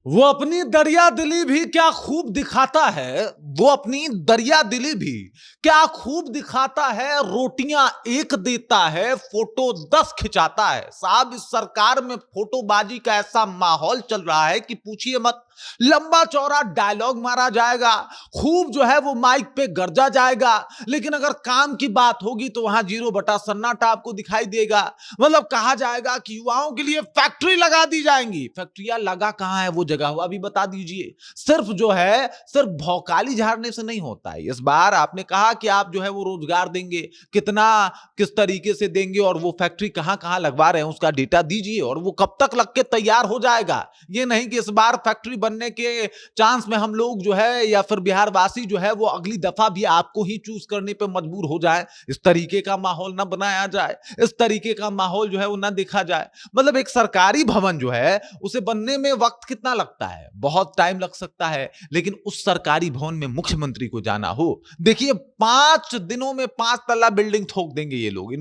वो अपनी दरिया दिली भी क्या खूब दिखाता है। वो अपनी दरिया दिली भी क्या खूब दिखाता है। रोटियां एक देता है, फोटो 10 खिंचाता है। साहब, इस सरकार में फोटोबाजी का ऐसा माहौल चल रहा है कि पूछिए मत। लंबा चौड़ा डायलॉग मारा जाएगा, खूब जो है वो माइक पे गरजा जाएगा, लेकिन अगर काम की बात होगी तो वहां 0 बटा सन्नाटा आपको दिखाई देगा। मतलब कहा जाएगा कि युवाओं के लिए फैक्ट्री लगा दी जाएंगी। फैक्ट्रियां लगा कहां है वो जगह हुआ भी बता दीजिए। सिर्फ जो है सिर्फ भौकाली झाड़ने से नहीं होता है। इस बार आपने कहा कि आप जो है वो रोजगार देंगे, कितना, किस तरीके से देंगे और वो फैक्ट्री कहां कहां लगवा रहे हैं उसका डेटा दीजिए और वो कब तक लग के तैयार हो जाएगा। ये नहीं कि इस बार फैक्ट्री बनने के चांस में हम लोग जो है या फिर बिहार वासी जो है वो अगली दफा भी आपको ही चूज करने पे मजबूर हो जाए। इस तरीके का माहौल ना बनाया जाए, इस तरीके का माहौल जो है वो ना देखा जाए। मतलब एक सरकारी भवन जो है उसे बनने में वक्त कितना लगता है? बहुत टाइम लग सकता है, लेकिन उस सरकारी भवन में मुख्यमंत्री को जाना हो, देखिए 5 दिनों में 5 तल्ला बिल्डिंग ठोक देंगे ये लोग।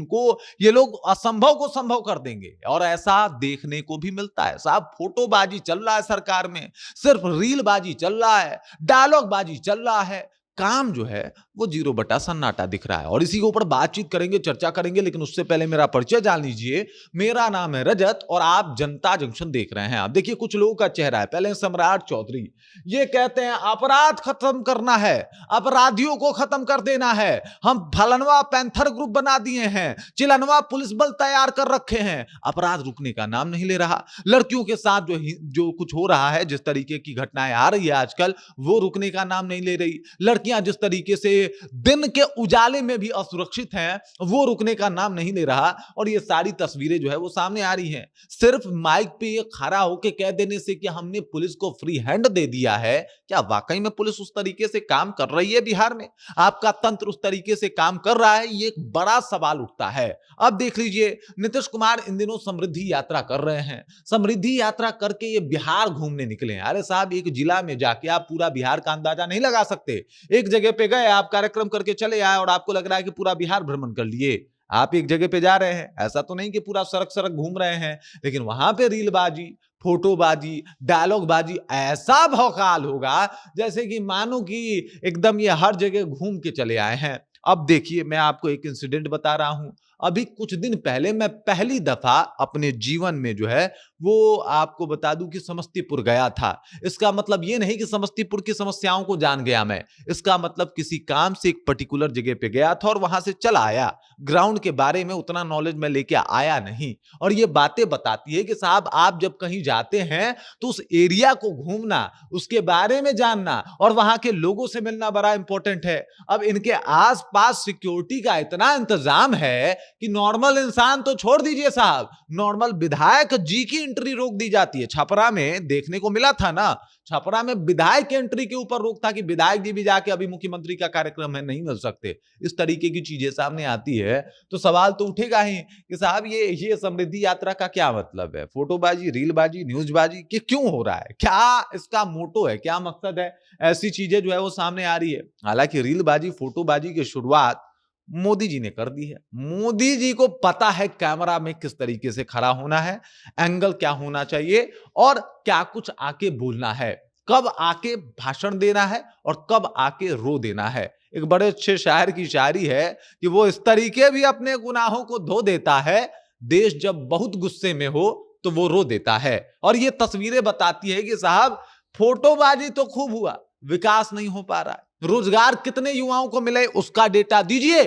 ये लोग असंभव को संभव कर देंगे और ऐसा देखने को भी मिलता है। साहब, फोटोबाजी चल रहा है सरकार में, सिर्फ रीलबाजी चल रहा है, डायलॉग बाजी चल रहा है। काम जो है वो 0 बटा सन्नाटा दिख रहा है और इसी के ऊपर बातचीत करेंगे, चर्चा करेंगे। लेकिन उससे पहले मेरा परिचय जान लीजिए। मेरा नाम है रजत और आप जनता जंक्शन देख रहे हैं। आप देखिए कुछ लोगों का चेहरा है। पहले सम्राट चौधरी, ये कहते हैं अपराध खत्म करना है, अपराधियों को खत्म कर देना है, हम फलनवा पैंथर ग्रुप बना दिए हैं, चिलनवा पुलिस बल तैयार कर रखे हैं। अपराध रुकने का नाम नहीं ले रहा। लड़कियों के साथ जो कुछ हो रहा है, जिस तरीके की घटनाएं आ रही है आजकल, वो रुकने का नाम नहीं ले रही। लड़कियां जिस तरीके से दिन के उजाले में भी असुरक्षित हैं, वो रुकने का नाम नहीं ले रहा। और ये सारी तस्वीरें जो है वो सामने आ रही हैं। सिर्फ माइक पे ये खड़ा होकर कह देने से कि हमने पुलिस को फ्री हैंड दे दिया है, क्या वाकई में पुलिस उस तरीके से काम कर रही है? बिहार में आपका तंत्र उस तरीके से काम कर रहा है? ये एक बड़ा सवाल उठता है। अब देख लीजिए, नीतीश कुमार इन दिनों समृद्धि यात्रा कर रहे हैं। समृद्धि यात्रा करके ये बिहार घूमने निकले हैं। अरे साहब, एक जिला में जाके आप पूरा बिहार का अंदाजा नहीं लगा सकते। एक जगह पे गए, आप कार्यक्रम करके चले आए और आपको लग रहा है कि पूरा बिहार भ्रमण कर लिए। आप एक जगह पे जा रहे हैं, ऐसा तो नहीं कि पूरा सड़क सड़क घूम रहे हैं, लेकिन वहां पे रीलबाजी, फोटोबाजी, डायलॉगबाजी ऐसा भौकाल होगा जैसे कि मानो कि एकदम ये हर जगह घूम के चले आए हैं। अब देखिए, मैं आपको एक इंसिडेंट बता रहा हूं। अभी कुछ दिन पहले मैं पहली दफा अपने जीवन में जो है वो आपको बता दूं कि समस्तीपुर गया था। इसका मतलब ये नहीं कि समस्तीपुर की समस्याओं को जान गया मैं। इसका मतलब किसी काम से एक पर्टिकुलर जगह पे गया था और वहां से चला आया। ग्राउंड के बारे में उतना नॉलेज मैं लेके आया नहीं। और ये बातें बताती है कि साहब, आप जब कहीं जाते हैं तो उस एरिया को घूमना, उसके बारे में जानना और वहां के लोगों से मिलना बड़ा इंपॉर्टेंट है। अब इनके आसपास सिक्योरिटी का इतना इंतजाम है कि नॉर्मल इंसान तो छोड़ दीजिए साहब, नॉर्मल विधायक जी की एंट्री रोक दी जाती है। छपरा में देखने को मिला था ना, छपरा में विधायक की एंट्री के ऊपर रोक था कि विधायक जी भी जाके अभी मुख्यमंत्री का कार्यक्रम है नहीं मिल सकते। इस तरीके की चीजें सामने आती है तो सवाल तो उठेगा ही कि साहब, ये समृद्धि यात्रा का क्या मतलब है? फोटोबाजी, रीलबाजी, न्यूजबाजी कि क्यों हो रहा है? क्या इसका मोटो है, क्या मकसद है? ऐसी चीजें जो है वो सामने आ रही है। हालांकि रीलबाजी, फोटोबाजी की शुरुआत मोदी जी ने कर दी है। मोदी जी को पता है कैमरा में किस तरीके से खड़ा होना है, एंगल क्या होना चाहिए और क्या कुछ आके बोलना है, कब आके भाषण देना है और कब आके रो देना है। एक बड़े अच्छे शायर की शायरी है कि वो इस तरीके भी अपने गुनाहों को धो देता है, देश जब बहुत गुस्से में हो तो वो रो देता है। और ये तस्वीरें बताती है कि साहब, फोटोबाजी तो खूब हुआ, विकास नहीं हो पा रहा है। रोजगार कितने युवाओं को मिले उसका डेटा दीजिए,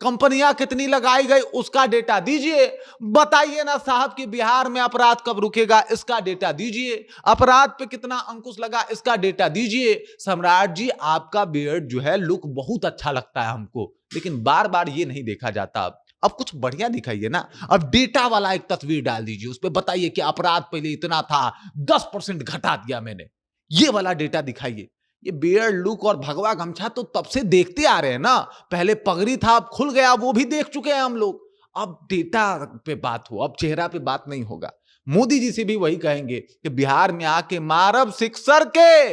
कंपनियां कितनी लगाई गई उसका डेटा दीजिए। बताइए ना साहब कि बिहार में अपराध कब रुकेगा, इसका डेटा दीजिए। अपराध पे कितना अंकुश लगा, इसका डेटा दीजिए। सम्राट जी, आपका बियर्ड जो है, लुक बहुत अच्छा लगता है हमको, लेकिन बार बार ये नहीं देखा जाता। अब कुछ बढ़िया दिखाइए ना। अब डेटा वाला एक तस्वीर डाल दीजिए, उस पर बताइए कि अपराध पहले इतना था, 10% घटा दिया मैंने, ये वाला डेटा दिखाइए। ये बियर्ड लुक और भगवा गमछा तो तब से देखते आ रहे हैं ना। पहले पगड़ी था, अब खुल गया, वो भी देख चुके हैं हम लोग। अब डेटा पे बात हो, अब चेहरा पे बात नहीं होगा। मोदी जी से भी वही कहेंगे कि बिहार में आके मारब सिक्सर के,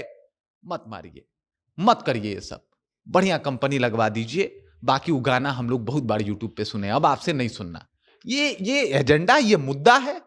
मत मारिए, मत करिए ये सब। बढ़िया कंपनी लगवा दीजिए। बाकी वो गाना हम लोग बहुत बार यूट्यूब पे सुने, अब आपसे नहीं सुनना। ये एजेंडा, ये मुद्दा है।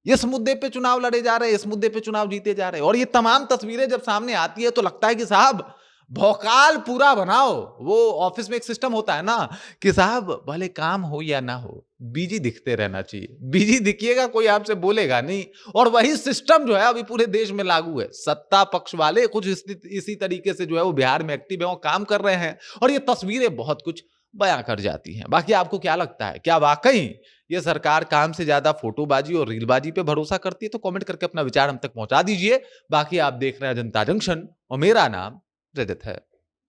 इस मुद्दे पे चुनाव लड़े जा रहे हैं, इस मुद्दे पे चुनाव जीते जा रहे हैं। और ये तमाम तस्वीरें जब सामने आती है तो लगता है कि साहब भौकाल पूरा बनाओ। वो ऑफिस में एक सिस्टम होता है ना कि साहब भले काम हो या ना हो, बिजी दिखते रहना चाहिए। बिजी दिखिएगा, कोई आपसे बोलेगा नहीं। और वही सिस्टम जो है अभी पूरे देश में लागू है। सत्ता पक्ष वाले कुछ इसी तरीके से जो है वो बिहार में एक्टिव है, वो काम कर रहे हैं और ये तस्वीरें बहुत कुछ बयां कर जाती हैं। बाकी आपको क्या लगता है, क्या वाकई ये सरकार काम से ज्यादा फोटोबाजी और रीलबाजी पे भरोसा करती है? तो कमेंट करके अपना विचार हम तक पहुंचा दीजिए। बाकी आप देख रहे हैं जनता जंक्शन और मेरा नाम रजत है।